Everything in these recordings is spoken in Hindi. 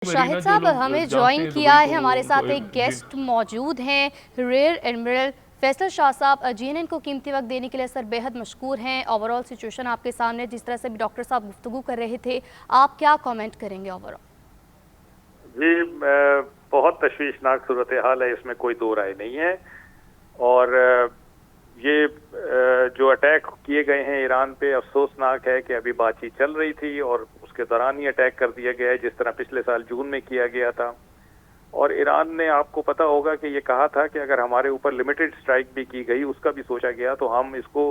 शाहिद मरीना जो साहब लोग हमें जानते ज्वाइन हैं किया दुबई है, को हमारे उनको साथ एक जी गेस्ट मौजूद हैं, रियर एडमिरल फैसल शाह साहब। जीएनएन को कीमती वक्त देने के लिए सर बेहद मशकूर हैं। ओवरऑल सिचुएशन आपके सामने, जिस तरह से भी डॉक्टर साहब गुफ्तगू कर रहे थे, आप क्या कमेंट करेंगे ओवरऑल? जी, बहुत तशवीशनाक सूरत हाल है, इसमें कोई दो राय नहीं है। और ये जो अटैक किए गए हैं ईरान पे, अफसोसनाक है कि अभी बातचीत चल रही थी और उसके दौरान ही अटैक कर दिया गया है, जिस तरह पिछले साल जून में किया गया था। और ईरान ने, आपको पता होगा कि ये कहा था कि अगर हमारे ऊपर लिमिटेड स्ट्राइक भी की गई, उसका भी सोचा गया, तो हम इसको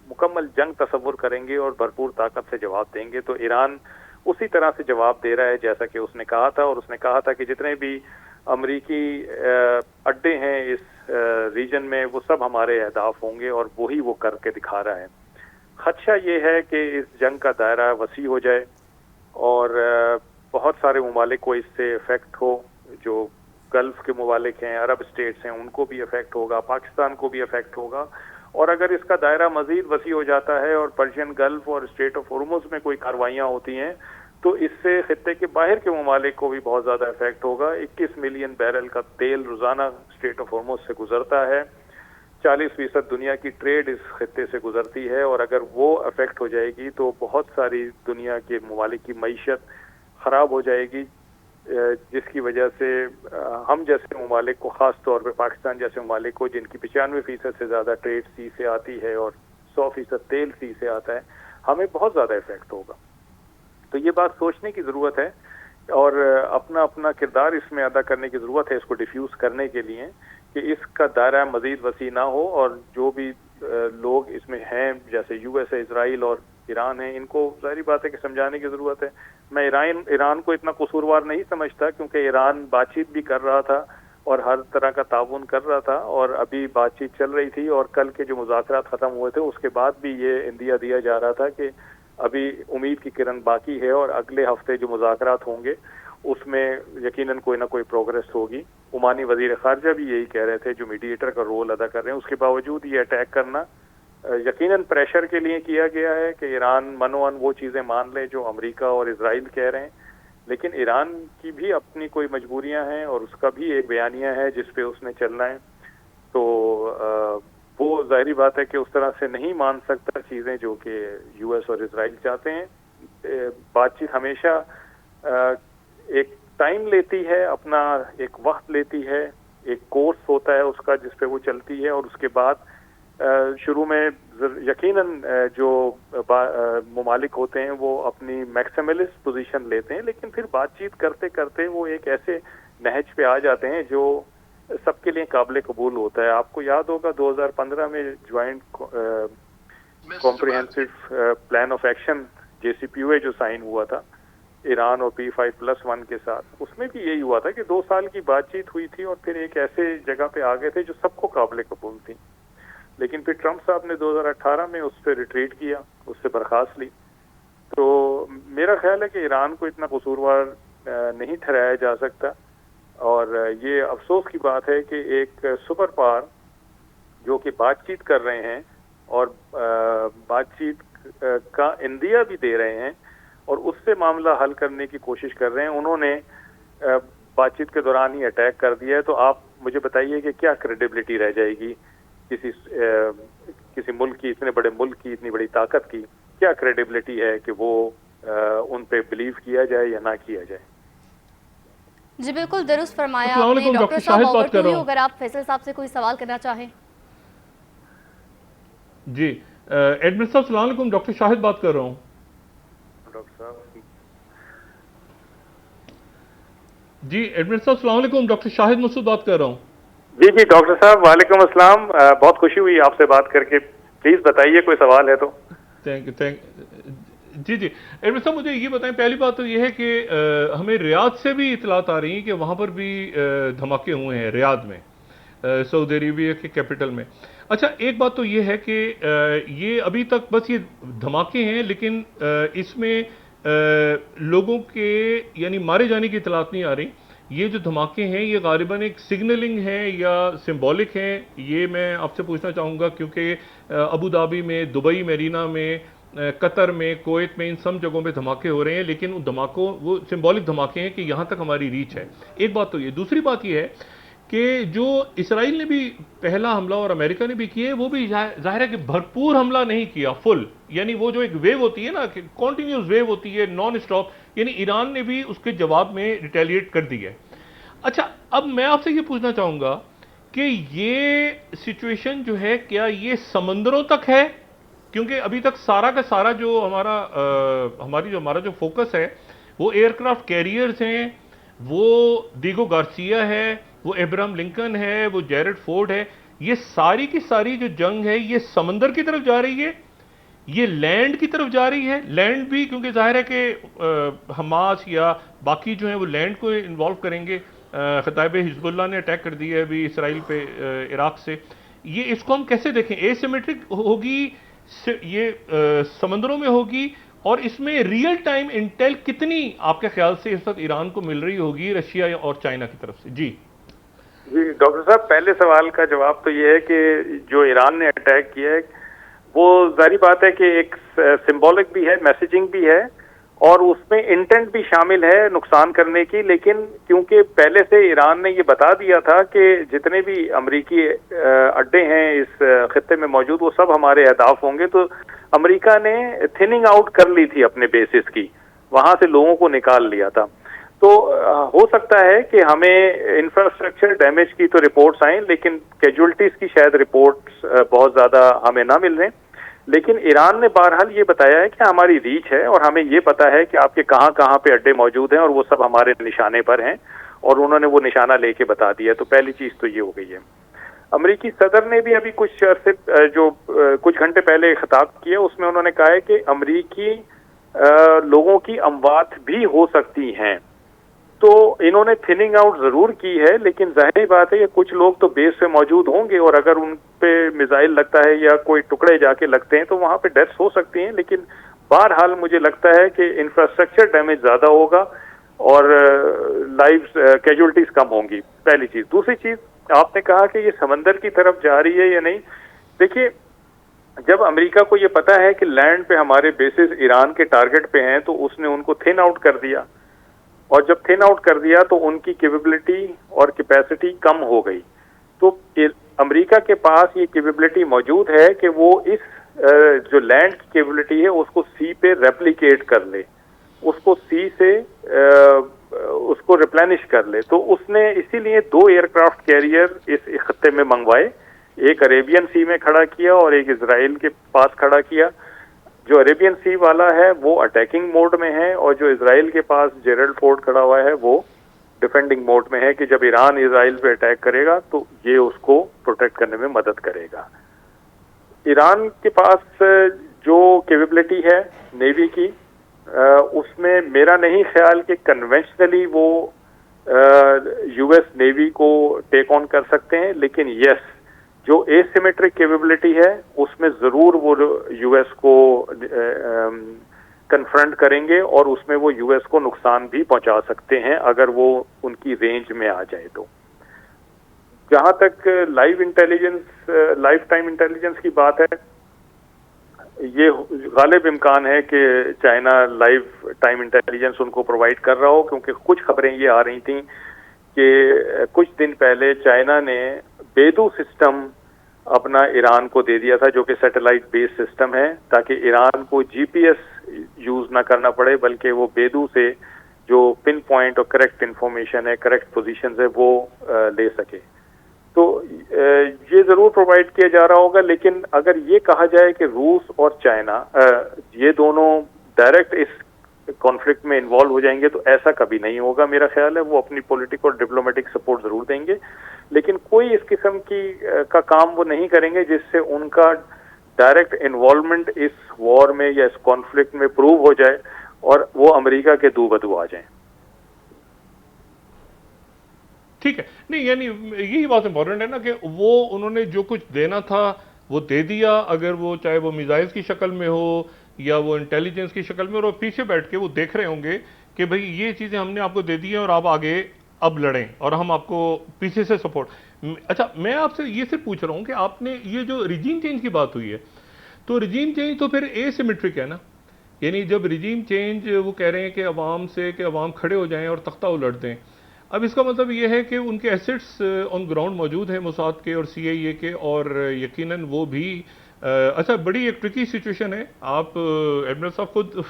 मुकम्मल जंग तस्वुर करेंगे और भरपूर ताकत से जवाब देंगे। तो ईरान उसी तरह से जवाब दे रहा है जैसा कि उसने कहा था। और उसने कहा था कि जितने भी अमरीकी अड्डे हैं इस रीजन में, वो सब हमारे अहदाफ होंगे, और वही वो करके दिखा रहा है। खदशा ये है कि इस जंग का दायरा वसी हो जाए और बहुत सारे ममालिक को इससे इफेक्ट हो। जो गल्फ के ममालिक हैं, अरब स्टेट्स हैं, उनको भी इफेक्ट होगा, पाकिस्तान को भी इफेक्ट होगा। और अगर इसका दायरा मजीद वसी हो जाता है और पर्शियन गल्फ और स्ट्रेट ऑफ हॉर्मुज़ में कोई कार्रवाइयाँ होती हैं, तो इससे खित्ते के बाहर के ममालिक को भी बहुत ज़्यादा इफेक्ट होगा। 21 मिलियन बैरल का तेल रोज़ाना स्ट्रेट ऑफ हॉर्मुज़ से गुजरता है। 40% दुनिया की ट्रेड इस खित्ते से गुजरती है, और अगर वो अफेक्ट हो जाएगी तो बहुत सारी दुनिया के ममालिक की मईशत ख़राब हो जाएगी, जिसकी वजह से हम जैसे ममालिक को, ख़ास तौर पर पाकिस्तान जैसे ममालिक को, जिनकी 95% से ज़्यादा ट्रेड सी से आती है और 100% तेल सी से आता है, हमें बहुत ज़्यादा इफेक्ट होगा। तो ये बात सोचने की ज़रूरत है और अपना अपना किरदार इसमें अदा करने की ज़रूरत है, इसको डिफ्यूज़ करने के लिए, कि इसका दायरा मज़ीद वसी ना हो। और जो भी लोग इसमें हैं, जैसे यूएस है, इसराइल और ईरान है, इनको जाहिर बात है कि समझाने की ज़रूरत है। मैं ईरान को इतना कसूरवार नहीं समझता, क्योंकि ईरान बातचीत भी कर रहा था और हर तरह का ताउन कर रहा था, और अभी बातचीत चल रही थी। और कल के जो मुज़ाकरात ख़त्म हुए थे, उसके बाद भी ये इंदिया दिया जा रहा था कि अभी उम्मीद की किरण बाकी है, और अगले हफ्ते जो मुज़ाकरात होंगे उसमें यकीनन कोई ना कोई प्रोग्रेस होगी। ओमानी वज़ीर ख़ारजा भी यही कह रहे थे, जो मीडिएटर का रोल अदा कर रहे हैं। उसके बावजूद ये अटैक करना यकीनन प्रेशर के लिए किया गया है कि ईरान मनोअन वो चीज़ें मान ले जो अमेरिका और इजराइल कह रहे हैं। लेकिन ईरान की भी अपनी कोई मजबूरियां हैं और उसका भी एक बयानिया है जिस पे उसने चलना है। तो वो जाहिर बात है कि उस तरह से नहीं मान सकता चीज़ें जो कि यूएस और इजराइल चाहते हैं। बातचीत हमेशा एक टाइम लेती है, अपना एक वक्त लेती है, एक कोर्स होता है उसका जिस पे वो चलती है, और उसके बाद शुरू में यकीनन जो ममालिक होते हैं वो अपनी मैक्सिमलिस्ट पोजीशन लेते हैं, लेकिन फिर बातचीत करते करते वो एक ऐसे नहज पे आ जाते हैं जो सबके लिए काबिल कबूल होता है। आपको याद होगा 2015 में joint comprehensive plan of action JCPOA जो साइन हुआ था ईरान और P5+1 के साथ, उसमें भी यही हुआ था कि 2 साल की बातचीत हुई थी और फिर एक ऐसे जगह पे आ गए थे जो सबको काबिल कबूल थी। लेकिन फिर ट्रंप साहब ने 2018 में उस पर रिट्रीट किया, उससे बर्खास्त ली। तो मेरा ख्याल है कि ईरान को इतना कसूरवार नहीं ठहराया जा सकता। और ये अफसोस की बात है कि एक सुपर पावर जो कि बातचीत कर रहे हैं और बातचीत का इंदिया भी दे रहे हैं और उससे मामला हल करने की कोशिश कर रहे हैं, उन्होंने बातचीत के दौरान ही अटैक कर दिया है। तो आप मुझे बताइए कि क्या क्रेडिबिलिटी रह जाएगी किसी मुल्क की, इतने बड़े मुल्क की, इतनी बड़ी ताकत की, क्या क्रेडिबिलिटी है कि वो उन पे बिलीव किया जाए या ना किया जाए। जी बिल्कुल दुरुस्त फरमाया अस्सलाम आपने। वालेकुम, डॉक्टर डॉक्टर साहब, शाहिद ओवर बात कर टू रहा यू, हूँ। अगर आप फैसल साहब से कोई सवाल करना चाहें। जी एडमिन साहब अस्सलाम वालेकुम, डॉक्टर शाहिद बात कर रहा हूँ। डॉक्टर साहब जी एडमिन साहब अस्सलाम वालेकुम, डॉक्टर शाहिद मसूद बात कर रहा हूँ। जी जी डॉक्टर साहब, वालेकुम अस्सलाम। बहुत खुशी हुई आपसे बात करके। प्लीज बताइए, कोई सवाल है तो। थैंक जी जी एडमिन साहब, मुझे ये बताएं, पहली बात तो ये है कि हमें रियाद से भी इतलात आ रही हैं कि वहाँ पर भी धमाके हुए हैं रियाद में, सऊदी अरेबिया के कैपिटल में। अच्छा, एक बात तो ये है कि ये अभी तक बस ये धमाके हैं, लेकिन इसमें लोगों के यानी मारे जाने की इतलात नहीं आ रही। ये जो धमाके हैं ये गालिबन एक सिग्नलिंग है या सिंबॉलिक हैं, ये मैं आपसे पूछना चाहूँगा, क्योंकि अबू धाबी में, दुबई मेरीना में कतर में, कुवैत में, इन सब जगहों पे धमाके हो रहे हैं, लेकिन उन धमाकों, वो सिंबॉलिक धमाके हैं कि यहां तक हमारी रीच है। एक बात तो ये, दूसरी बात ये है कि जो इसराइल ने भी पहला हमला और अमेरिका ने भी किया है, वो भी जाहिर है कि भरपूर हमला नहीं किया, फुल, यानी वो जो एक वेव होती है ना, कि कॉन्टिन्यूस वेव होती है, नॉन स्टॉप, यानी ईरान ने भी उसके जवाब में रिटेलिएट कर दिया है। अच्छा, अब मैं आपसे ये पूछना चाहूंगा कि ये सिचुएशन जो है, क्या ये समंदरों तक है? क्योंकि अभी तक सारा का सारा जो हमारा जो फोकस है, वो एयरक्राफ्ट कैरियर्स हैं, वो दीगो गार्सिया है, वो एब्राहम लिंकन है, वो जेरेड फोर्ड है। ये सारी की सारी जो जंग है, ये समंदर की तरफ जा रही है, ये लैंड की तरफ जा रही है। लैंड भी, क्योंकि जाहिर है कि हमास या बाकी जो है वो लैंड को इन्वॉल्व करेंगे। खताब हिजबुल्लाह ने अटैक कर दिया है अभी इसराइल पे, इराक से। ये इसको हम कैसे देखें? एसिमेट्रिक होगी, ये समंदरों में होगी, और इसमें रियल टाइम इंटेल कितनी आपके ख्याल से इस वक्त ईरान को मिल रही होगी रशिया और चाइना की तरफ से? जी जी डॉक्टर साहब, पहले सवाल का जवाब तो ये है कि जो ईरान ने अटैक किया है, वो जाहिर बात है कि एक सिंबॉलिक भी है, मैसेजिंग भी है, और उसमें इंटेंट भी शामिल है नुकसान करने की। लेकिन क्योंकि पहले से ईरान ने ये बता दिया था कि जितने भी अमरीकी अड्डे हैं इस खित्ते में मौजूद, वो सब हमारे अहदाफ होंगे, तो अमरीका ने थिनिंग आउट कर ली थी अपने बेसिस की, वहां से लोगों को निकाल लिया था। तो हो सकता है कि हमें इंफ्रास्ट्रक्चर डैमेज की तो रिपोर्ट्स आए, लेकिन कैजुअलिटीज की शायद रिपोर्ट्स बहुत ज्यादा हमें ना मिल रहे। लेकिन ईरान ने बहरहाल ये बताया है कि हमारी रीच है और हमें ये पता है कि आपके कहाँ कहाँ पे अड्डे मौजूद हैं, और वो सब हमारे निशाने पर हैं, और उन्होंने वो निशाना लेके बता दिया। तो पहली चीज तो ये हो गई है। अमेरिकी सदर ने भी अभी कुछ अरसे जो कुछ घंटे पहले खिताब किया, उसमें उन्होंने कहा है कि अमेरिकी लोगों की अमवात भी हो सकती हैं। तो इन्होंने थिनिंग आउट जरूर की है, लेकिन जाहिर बात है कि कुछ लोग तो बेस पे मौजूद होंगे, और अगर उन पे मिसाइल लगता है या कोई टुकड़े जाके लगते हैं तो वहां पे डेथ्स हो सकती हैं। लेकिन बहरहाल मुझे लगता है कि इंफ्रास्ट्रक्चर डैमेज ज्यादा होगा और लाइव्स कैजुअलिटीज कम होंगी, पहली चीज। दूसरी चीज, आपने कहा कि ये समंदर की तरफ जा रही है या नहीं। देखिए, जब अमेरिका को ये पता है कि लैंड पे हमारे बेसिस ईरान के टारगेट पे हैं, तो उसने उनको थिन आउट कर दिया, और जब थिन आउट कर दिया तो उनकी कैपेबिलिटी और कैपेसिटी कम हो गई। तो अमेरिका के पास ये कैपेबिलिटी मौजूद है कि वो इस जो लैंड की कैपेबिलिटी है उसको सी पे रेप्लिकेट कर ले, उसको सी से उसको रिप्लेनिश कर ले। तो उसने इसीलिए 2 एयरक्राफ्ट कैरियर इस खत्ते में मंगवाए, एक अरेबियन सी में खड़ा किया और एक इजराइल के पास खड़ा किया। जो अरेबियन सी वाला है वो अटैकिंग मोड में है, और जो इजराइल के पास जेरल्ड फोर्ड खड़ा हुआ है वो डिफेंडिंग मोड में है, कि जब ईरान इजराइल पे अटैक करेगा तो ये उसको प्रोटेक्ट करने में मदद करेगा। ईरान के पास जो कैपेबिलिटी है नेवी की, उसमें मेरा नहीं ख्याल कि कन्वेंशनली वो यूएस नेवी को टेक ऑन कर सकते हैं, लेकिन यस, जो एसिमेट्रिक कैपेबिलिटी है उसमें जरूर वो यूएस को कन्फ्रंट करेंगे, और उसमें वो यूएस को नुकसान भी पहुंचा सकते हैं अगर वो उनकी रेंज में आ जाए। तो जहां तक लाइफ टाइम इंटेलिजेंस की बात है, ये गालिब इम्कान है कि चाइना लाइफ टाइम इंटेलिजेंस उनको प्रोवाइड कर रहा हो, क्योंकि कुछ खबरें ये आ रही थी कि कुछ दिन पहले चाइना ने बेदू सिस्टम अपना ईरान को दे दिया था, जो कि सैटेलाइट बेस्ड सिस्टम है, ताकि ईरान को जीपीएस यूज ना करना पड़े, बल्कि वो बेदू से जो पिन पॉइंट और करेक्ट इंफॉर्मेशन है, करेक्ट पोजीशंस है, वो ले सके। तो ये जरूर प्रोवाइड किया जा रहा होगा। लेकिन अगर ये कहा जाए कि रूस और चाइना ये दोनों डायरेक्ट इस कॉन्फ्लिक्ट में इन्वॉल्व हो जाएंगे, तो ऐसा कभी नहीं होगा। मेरा ख्याल है वो अपनी पॉलिटिकल और डिप्लोमेटिक सपोर्ट जरूर देंगे, लेकिन कोई इस किस्म की का काम वो नहीं करेंगे जिससे उनका डायरेक्ट इन्वॉल्वमेंट इस वॉर में या इस कॉन्फ्लिक्ट में प्रूव हो जाए और वो अमेरिका के दू बदू आ जाए। ठीक है, नहीं यानी यही बात इंपॉर्टेंट है ना कि वो उन्होंने जो कुछ देना था वो दे दिया, अगर वो चाहे वो मिसाइल्स की शक्ल में हो या वो इंटेलिजेंस की शक्ल में, और पीछे बैठ के वो देख रहे होंगे कि भाई ये चीजें हमने आपको दे दी हैं और आप आगे अब लड़ें और हम आपको पीछे से सपोर्ट। अच्छा, मैं आपसे ये सिर्फ पूछ रहा हूं कि आपने ये जो रिजीम चेंज की बात हुई है, तो रिजीम चेंज तो फिर एसिमेट्रिक है ना, यानी जब रिजीम चेंज वो कह रहे हैं कि अवाम से कि अवाम खड़े हो जाएं और तख्ता उलट दें, अब इसका मतलब ये है कि उनके एसेट्स ऑन ग्राउंड मौजूद हैं मोसाद के और CIA के, और यकीनन वो भी अच्छा बड़ी एक ट्रिकी सिचुएशन है। आप एडमिरल साहब खुद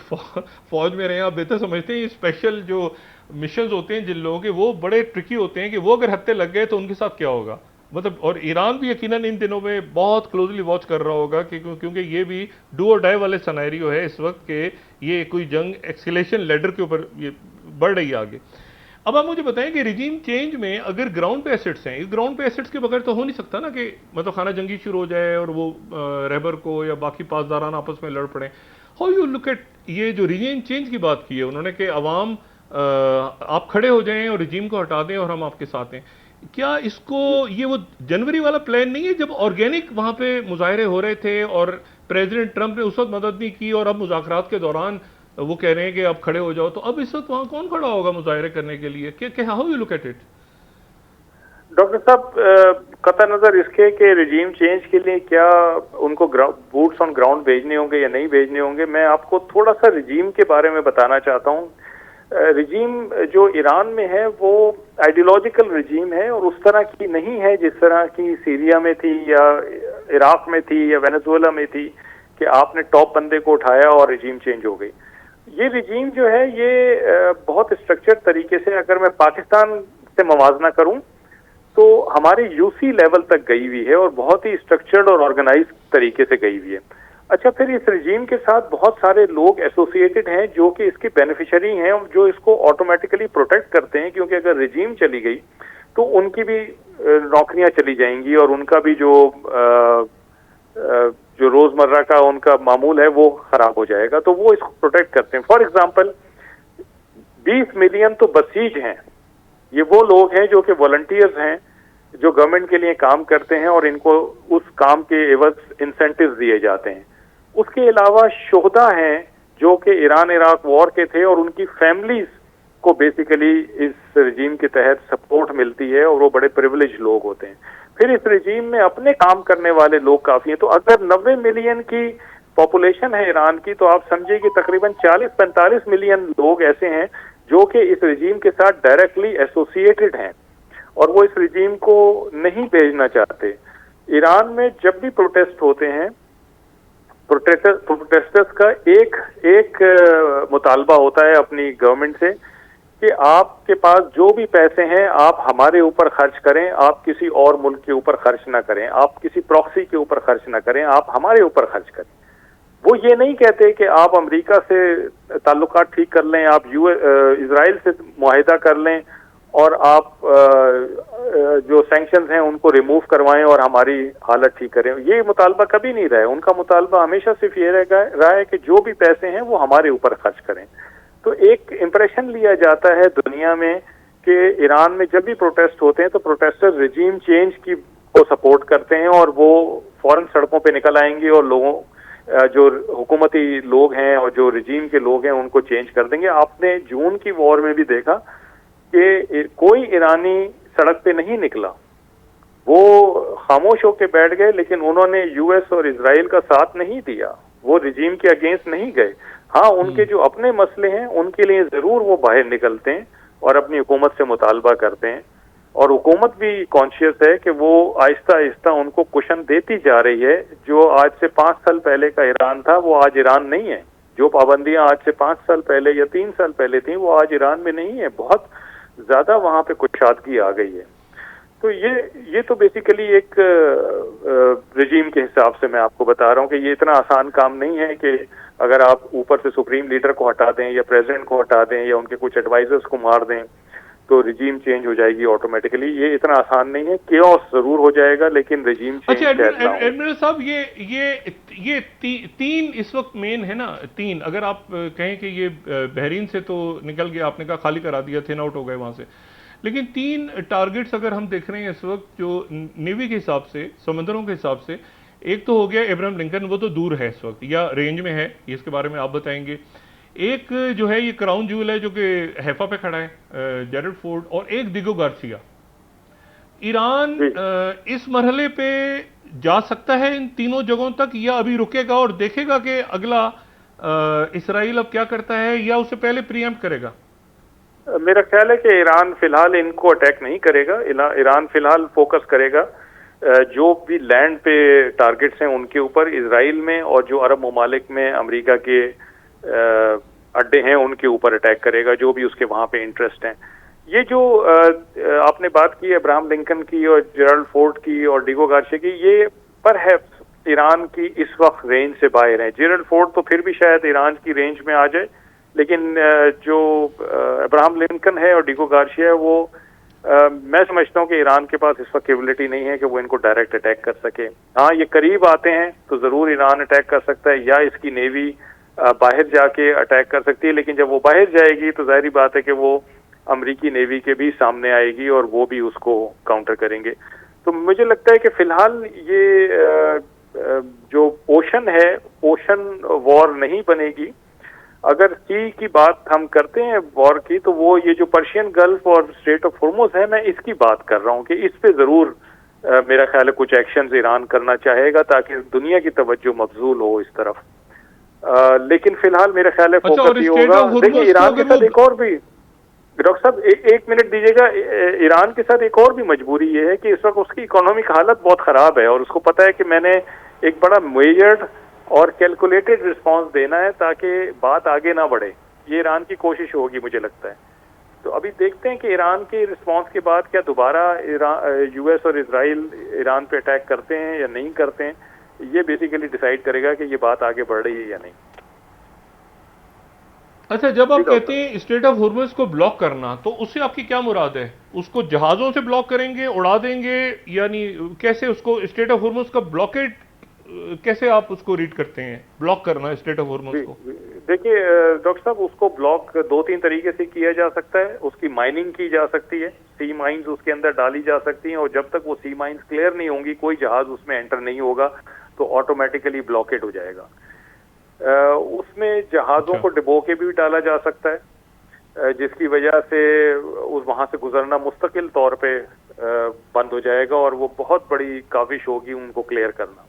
फौज में रहे, आप बेहतर समझते हैं ये स्पेशल जो मिशंस होते हैं जिन लोगों के, वो बड़े ट्रिकी होते हैं कि वो अगर हत्थे लग गए तो उनके साथ क्या होगा, मतलब। और ईरान भी यकीनन इन दिनों में बहुत क्लोजली वॉच कर रहा होगा कि क्योंकि ये भी डू और डाई वाले सिनेरियो है इस वक्त के, ये कोई जंग एक्सकेलेशन लेडर के ऊपर ये बढ़ रही है आगे। अब आप मुझे बताएं कि रिजीम चेंज में अगर ग्राउंड पे एसेट्स हैं, इस ग्राउंड पे एसेट्स के बगैर तो हो नहीं सकता ना कि मतलब खाना जंगी शुरू हो जाए और वो रहबर को या बाकी पासदारान आपस में लड़ पड़े। हाउ यू लुक एट ये जो रिजीम चेंज की बात की है उन्होंने कि अवाम आप खड़े हो जाएं और रिजीम को हटा दें और हम आपके साथ हैं, क्या इसको ये वो जनवरी वाला प्लान नहीं है जब ऑर्गेनिक वहां पे मुजाहरे हो रहे थे और प्रेसिडेंट ट्रंप ने उस वक्त मदद नहीं की और अब मुज़ाकरात के दौरान वो कह रहे हैं कि आप खड़े हो जाओ, तो अब इस वक्त वहां कौन खड़ा होगा मुजाहरे करने के लिए? क्या how you look at it? Doctor साहब, कतई नजर इसके कि रिजीम चेंज के लिए क्या उनको बूट्स ऑन ग्राउंड भेजने होंगे या नहीं भेजने होंगे, मैं आपको थोड़ा सा रिजीम के बारे में बताना चाहता हूँ। रिजीम जो ईरान में है वो आइडियोलॉजिकल रिजीम है और उस तरह की नहीं है जिस तरह की सीरिया में थी या इराक में थी या वेनेजुएला में थी कि आपने टॉप बंदे को उठाया और रिजीम चेंज हो गई। ये रिजीम जो है ये बहुत स्ट्रक्चर्ड तरीके से, अगर मैं पाकिस्तान से मवाजना करूं तो हमारे यूसी लेवल तक गई हुई है और बहुत ही स्ट्रक्चर्ड और ऑर्गेनाइज तरीके से गई हुई है। अच्छा, फिर इस रिजीम के साथ बहुत सारे लोग एसोसिएटेड हैं जो कि इसके बेनिफिशियरी हैं और जो इसको ऑटोमेटिकली प्रोटेक्ट करते हैं, क्योंकि अगर रिजीम चली गई तो उनकी भी नौकरियां चली जाएंगी और उनका भी जो रोजमर्रा का उनका मामूल है वो खराब हो जाएगा, तो वो इसको प्रोटेक्ट करते हैं। फॉर एग्जांपल 20 मिलियन तो बसीज हैं, ये वो लोग हैं जो कि वॉलंटियर्स हैं जो गवर्नमेंट के लिए काम करते हैं और इनको उस काम के एवज इंसेंटिव्स दिए जाते हैं। उसके अलावा शोहदा हैं जो कि ईरान इराक वॉर के थे और उनकी फैमिलीज को बेसिकली इस रिजीम के तहत सपोर्ट मिलती है और वो बड़े प्रिविलेज लोग होते हैं। फिर इस रिजीम में अपने काम करने वाले लोग काफी हैं, तो अगर 90 मिलियन की पॉपुलेशन है ईरान की, तो आप समझिए कि तकरीबन 40-45 मिलियन लोग ऐसे हैं जो कि इस रिजीम के साथ डायरेक्टली एसोसिएटेड हैं और वो इस रिजीम को नहीं भेजना चाहते। ईरान में जब भी प्रोटेस्ट होते हैं, प्रोटेस्टर्स का एक मुतालबा होता है अपनी गवर्नमेंट से कि आपके पास जो भी पैसे हैं आप हमारे ऊपर खर्च करें, आप किसी और मुल्क के ऊपर खर्च ना करें, आप किसी प्रॉक्सी के ऊपर खर्च ना करें, आप हमारे ऊपर खर्च करें। वो ये नहीं कहते कि आप अमेरिका से ताल्लुकात ठीक कर लें, आप इजराइल से मुआहिदा कर लें और आप जो सैंक्शंस हैं उनको रिमूव करवाएं और हमारी हालत ठीक करें। ये मुतालबा कभी नहीं रहा है। उनका मुतालबा हमेशा सिर्फ ये रहा है कि जो भी पैसे हैं वो हमारे ऊपर खर्च करें। तो एक इम्प्रेशन लिया जाता है दुनिया में कि ईरान में जब भी प्रोटेस्ट होते हैं तो प्रोटेस्टर रिजीम चेंज की को सपोर्ट करते हैं और वो फौरन सड़कों पे निकल आएंगे और लोगों जो हुकूमती लोग हैं और जो रिजीम के लोग हैं उनको चेंज कर देंगे। आपने जून की वॉर में भी देखा कि कोई ईरानी सड़क पे नहीं निकला, वो खामोश होकर बैठ गए, लेकिन उन्होंने यूएस और इजराइल का साथ नहीं दिया, वो रिजीम के अगेंस्ट नहीं गए। हाँ, उनके जो अपने मसले हैं उनके लिए जरूर वो बाहर निकलते हैं और अपनी हुकूमत से मुतालबा करते हैं और हुकूमत भी कॉन्शियस है कि वो आहिस्ता आहिस्ता उनको कुशन देती जा रही है। जो आज से 5 साल पहले का ईरान था वो आज ईरान नहीं है। जो पाबंदियां आज से 5 साल पहले या 3 साल पहले थी वो आज ईरान में नहीं है। बहुत ज्यादा वहां पे कुशादगी आ गई है। तो ये तो बेसिकली एक रिजीम के हिसाब से मैं आपको बता रहा हूँ कि ये इतना आसान काम नहीं है कि अगर आप ऊपर से सुप्रीम लीडर को हटा दें या प्रेसिडेंट को हटा दें या उनके कुछ एडवाइजर्स को मार दें तो रिजीम चेंज हो जाएगी ऑटोमेटिकली। ये इतना आसान नहीं है। केओस जरूर हो जाएगा लेकिन रिजीम चेंज। अच्छा एडमिरल साहब, ये तीन इस वक्त मेन है ना, तीन। अगर आप कहें कि ये बहरीन से तो निकल गया, आपने कहा खाली करा दिया, थिन आउट हो गए वहां से, लेकिन 3 टारगेट्स अगर हम देख रहे हैं इस वक्त जो नेवी के हिसाब से, समंदरों के हिसाब से, एक तो हो गया एब्राहम लिंकन, वो तो दूर है इस वक्त या रेंज में है, इसके बारे में आप बताएंगे। एक जो है ये क्राउन जूल है जो कि हैफा पे खड़ा है, जेरल्ड फोर्ड, और एक दिगो गार्सिया। ईरान जी। इस मरहले पे जा सकता है इन तीनों जगहों तक, या अभी रुकेगा और देखेगा कि अगला इसराइल अब क्या करता है, या उससे पहले प्रीएम्प्ट करेगा? मेरा ख्याल है कि ईरान फिलहाल इनको अटैक नहीं करेगा। ईरान फिलहाल फोकस करेगा जो भी लैंड पे टारगेट्स हैं उनके ऊपर इसराइल में, और जो अरब ममालिक में अमेरिका के अड्डे हैं उनके ऊपर अटैक करेगा, जो भी उसके वहां पे इंटरेस्ट हैं। ये जो आपने बात की अब्राहम लिंकन की और जेराल्ड फोर्ड की और डिगो गार्सिया की, ये परहैप्स ईरान की इस वक्त रेंज से बाहर हैं। जेराल्ड फोर्ड तो फिर भी शायद ईरान की रेंज में आ जाए, लेकिन जो अब्राहम लिंकन है और डिगो गार्सिया है, वो मैं समझता हूँ कि ईरान के पास इस वक्त कैपेबिलिटी नहीं है कि वो इनको डायरेक्ट अटैक कर सके। हाँ, ये करीब आते हैं तो जरूर ईरान अटैक कर सकता है, या इसकी नेवी बाहर जाके अटैक कर सकती है। लेकिन जब वो बाहर जाएगी तो जाहिर बात है कि वो अमेरिकी नेवी के भी सामने आएगी और वो भी उसको काउंटर करेंगे। तो मुझे लगता है कि फिलहाल ये जो ओशन है, ओशन वॉर नहीं बनेगी। अगर सी की बात हम करते हैं वॉर की, तो वो ये जो पर्शियन गल्फ और स्ट्रेट ऑफ हॉर्मुज है, मैं इसकी बात कर रहा हूँ कि इस पे जरूर मेरा ख्याल है कुछ एक्शन ईरान करना चाहेगा ताकि दुनिया की तवज्जो मबजूल हो इस तरफ। लेकिन फिलहाल मेरा ख्याल है फोकस ये होगा। देखिए, ईरान के साथ एक और भी, डॉक्टर साहब एक मिनट दीजिएगा, ईरान के साथ एक और भी मजबूरी ये है कि इस वक्त उसकी इकोनॉमिक हालत बहुत खराब है, और उसको पता है कि मैंने एक बड़ा मेजर्ड और कैलकुलेटेड रिस्पांस देना है ताकि बात आगे ना बढ़े। ये ईरान की कोशिश होगी मुझे लगता है। तो अभी देखते हैं कि ईरान के रिस्पांस के बाद क्या दोबारा यूएस और इजराइल ईरान पे अटैक करते हैं या नहीं करते हैं। ये बेसिकली डिसाइड करेगा कि ये बात आगे बढ़ रही है या नहीं। अच्छा, जब आप कहते हैं स्ट्रेट ऑफ हॉर्मुज को ब्लॉक करना, तो उससे आपकी क्या मुराद है? उसको जहाजों से ब्लॉक करेंगे, उड़ा देंगे, यानी कैसे उसको स्ट्रेट ऑफ हॉर्मुज का ब्लॉकेट, कैसे आप उसको रीड करते हैं, ब्लॉक करना स्ट्रेट ऑफ हॉर्मुज को? देखिए डॉक्टर साहब, उसको ब्लॉक 2-3 तरीके से किया जा सकता है। उसकी माइनिंग की जा सकती है, सी माइंस उसके अंदर डाली जा सकती हैं, और जब तक वो सी माइंस क्लियर नहीं होंगी, कोई जहाज उसमें एंटर नहीं होगा, तो ऑटोमेटिकली ब्लॉकेट हो जाएगा। उसमें जहाजों को डिबो के भी डाला जा सकता है, जिसकी वजह से उस वहां से गुजरना मुस्तकिल तौर पे बंद हो जाएगा, और वो बहुत बड़ी काविश होगी उनको क्लियर करना।